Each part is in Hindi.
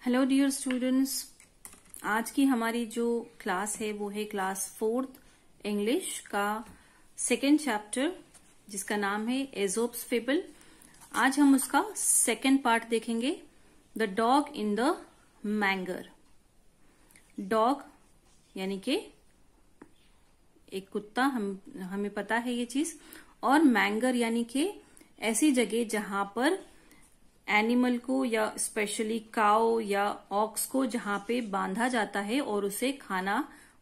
हेलो डियर स्टूडेंट्स, आज की हमारी जो क्लास है वो है क्लास 4th इंग्लिश का सेकेंड चैप्टर जिसका नाम है एजोप्स फेबल। आज हम उसका सेकेंड पार्ट देखेंगे, the dog in the manger. Dog यानी कि एक कुत्ता, हमें पता है ये चीज, और मैंगर यानी कि ऐसी जगह जहां पर एनिमल को या स्पेशली काउ या ऑक्स को जहां पे बांधा जाता है और उसे खाना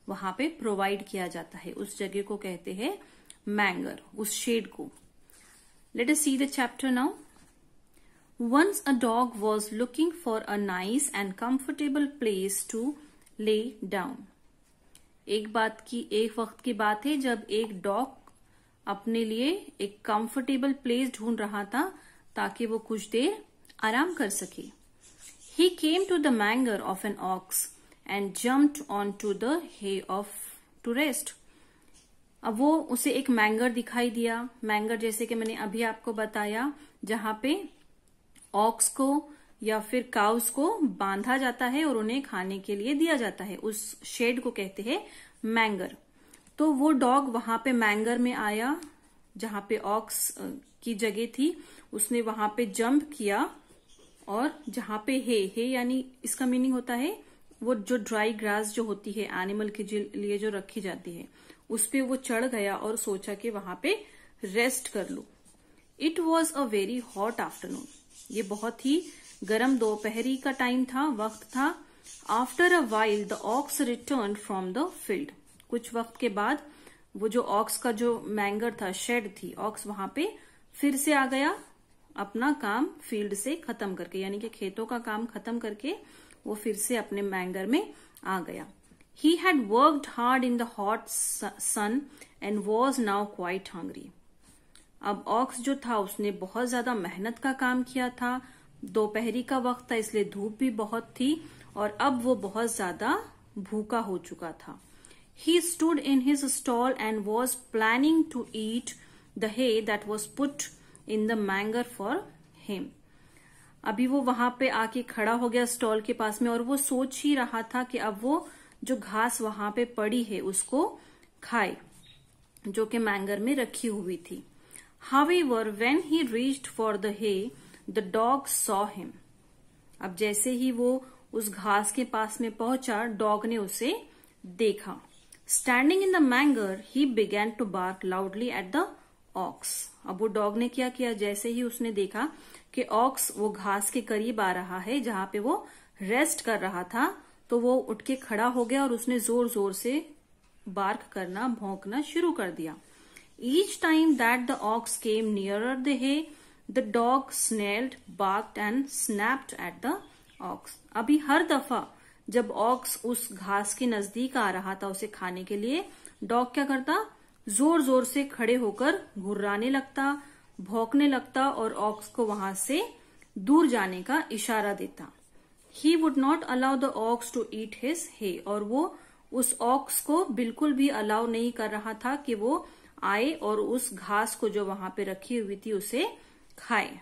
वहां पे प्रोवाइड किया जाता है, उस जगह को कहते हैं मैंगर, उस शेड को। Let us see the chapter now. Once a dog was looking for a nice and comfortable place to lay down. एक वक्त की बात है जब एक डॉग अपने लिए एक कंफर्टेबल प्लेस ढूंढ रहा था ताकि वो कुछ देर आराम कर सके। He came to the manger of an ox and jumped onto the hay to rest. अब वो उसे एक मैंगर दिखाई दिया। मैंगर जैसे कि मैंने अभी आपको बताया, जहां पे ऑक्स को या फिर काउस को बांधा जाता है और उन्हें खाने के लिए दिया जाता है, उस शेड को कहते हैं मैंगर। तो वो डॉग वहां पे मैंगर में आया जहां पे ऑक्स की जगह थी, उसने वहां पे जंप किया और जहां पे हे यानी इसका मीनिंग होता है वो जो ड्राई ग्रास जो होती है एनिमल के लिए जो रखी जाती है, उस पे वो चढ़ गया और सोचा कि वहां पे रेस्ट कर लूं। It was a very hot afternoon. ये बहुत ही गर्म दोपहरी का टाइम था, वक्त था। After a while the ox return from the field. कुछ वक्त के बाद वो जो ऑक्स का जो मैंगर था, शेड थी, ऑक्स वहां पे फिर से आ गया अपना काम फील्ड से खत्म करके, यानी कि खेतों का काम खत्म करके वो फिर से अपने मैंगर में आ गया। He had worked hard in the hot sun and was now quite hungry. अब ऑक्स जो था उसने बहुत ज्यादा मेहनत का काम किया था, दोपहरी का वक्त था इसलिए धूप भी बहुत थी और अब वो बहुत ज्यादा भूखा हो चुका था। He stood in his stall and was planning to eat the hay that was put in the manger for him. अभी वो वहां पे आके खड़ा हो गया स्टॉल के पास में और वो सोच ही रहा था कि अब वो जो घास वहां पे पड़ी है उसको खाए, जो कि मैंगर में रखी हुई थी। However, when he reached for the hay, the dog saw him. अब जैसे ही वो उस घास के पास में पहुंचा, डॉग ने उसे देखा। Standing in the manger, he began to bark loudly at the ox. अब वो डॉग ने क्या किया, जैसे ही उसने देखा कि ऑक्स वो घास के करीब आ रहा है जहां पे वो रेस्ट कर रहा था, तो वो उठ के खड़ा हो गया और उसने जोर जोर से बार्क करना, भौंकना शुरू कर दिया। Each time that the ox came nearer the hay, the dog snarled, barked and snapped at the ox. अभी हर दफा जब ऑक्स उस घास के नजदीक आ रहा था उसे खाने के लिए, डॉग क्या करता, जोर जोर से खड़े होकर घुर्राने लगता, भौंकने लगता और ऑक्स को वहां से दूर जाने का इशारा देता। He would not allow the ox to eat his hay, और वो उस ऑक्स को बिल्कुल भी अलाउ नहीं कर रहा था कि वो आए और उस घास को जो वहां पे रखी हुई थी उसे खाए।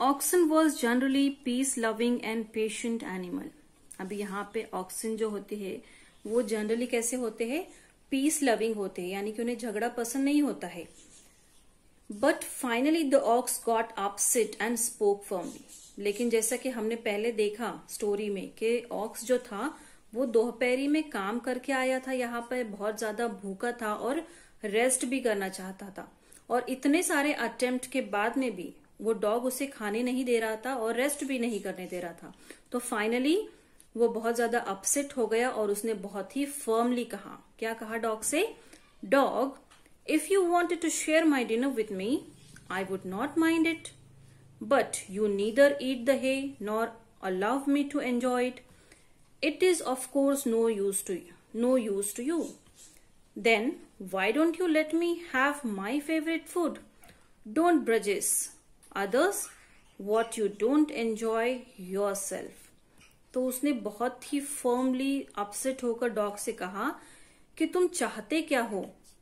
Oxen was generally peace loving and patient animal. अभी यहाँ पे ऑक्सन जो होते हैं वो जनरली कैसे होते हैं, पीस लविंग होते हैं, यानी कि उन्हें झगड़ा पसंद नहीं होता है। But finally the ox got upset and spoke firmly. लेकिन जैसा कि हमने पहले देखा स्टोरी में कि ऑक्स जो था वो दोपहरी में काम करके आया था, यहाँ पर बहुत ज्यादा भूखा था और रेस्ट भी करना चाहता था, और इतने सारे अटेम्प्ट के बाद में भी वो डॉग उसे खाने नहीं दे रहा था और रेस्ट भी नहीं करने दे रहा था। तो फाइनली वो बहुत ज्यादा अपसेट हो गया और उसने बहुत ही फर्मली कहा, क्या कहा डॉग से, dog, if you wanted to share my dinner with me, I would not mind it, but you neither eat the hay nor allow me to enjoy it. It is of course no use to you. Then why don't you let me have my favorite food? Don't grudges others what you don't enjoy yourself. तो उसने बहुत ही फर्मली अपसेट होकर डॉग से कहा कि तुम चाहते क्या हो,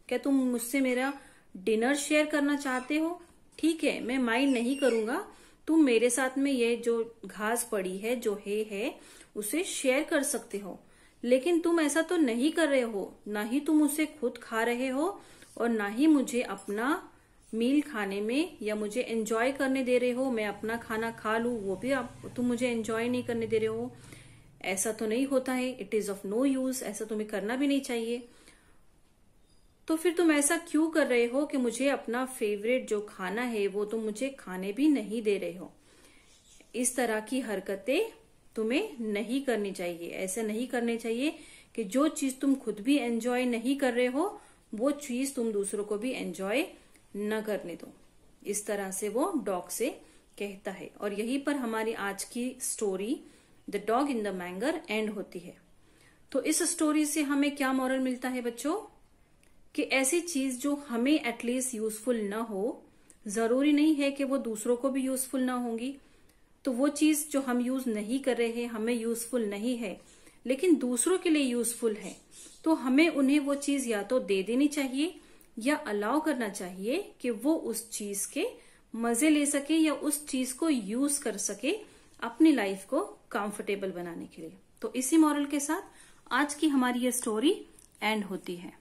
क्या तुम मुझसे मेरा डिनर शेयर करना चाहते हो? ठीक है, मैं माइंड नहीं करूंगा, तुम मेरे साथ में ये जो घास पड़ी है, जो है उसे शेयर कर सकते हो, लेकिन तुम ऐसा तो नहीं कर रहे हो। ना ही तुम उसे खुद खा रहे हो और ना ही मुझे अपना मील खाने में या मुझे एंजॉय करने दे रहे हो। मैं अपना खाना खा लूं वो भी तुम मुझे एंजॉय नहीं करने दे रहे हो। ऐसा तो नहीं होता है, it is of no use, ऐसा तुम्हें करना भी नहीं चाहिए। तो फिर तुम ऐसा क्यों कर रहे हो कि मुझे अपना फेवरेट जो खाना है वो तुम मुझे खाने भी नहीं दे रहे हो। इस तरह की हरकतें तुम्हें नहीं करनी चाहिए। ऐसे नहीं करने चाहिए कि जो चीज तुम खुद भी एंजॉय नहीं कर रहे हो वो चीज तुम दूसरों को भी एंजॉय न करने दो। इस तरह से वो डॉग से कहता है। और यहीं पर हमारी आज की story the dog in the manger end होती है। तो इस स्टोरी से हमें क्या मॉरल मिलता है बच्चों, कि ऐसी चीज जो हमें एटलीस्ट यूजफुल ना हो, जरूरी नहीं है कि वो दूसरों को भी यूजफुल ना होंगी। तो वो चीज जो हम यूज नहीं कर रहे हैं, हमें यूजफुल नहीं है, लेकिन दूसरों के लिए यूजफुल है, तो हमें उन्हें वो चीज या तो दे देनी चाहिए या अलाउ करना चाहिए कि वो उस चीज के मजे ले सके या उस चीज को यूज कर सके अपनी लाइफ को कंफर्टेबल बनाने के लिए। तो इसी मॉरल के साथ आज की हमारी ये स्टोरी एंड होती है।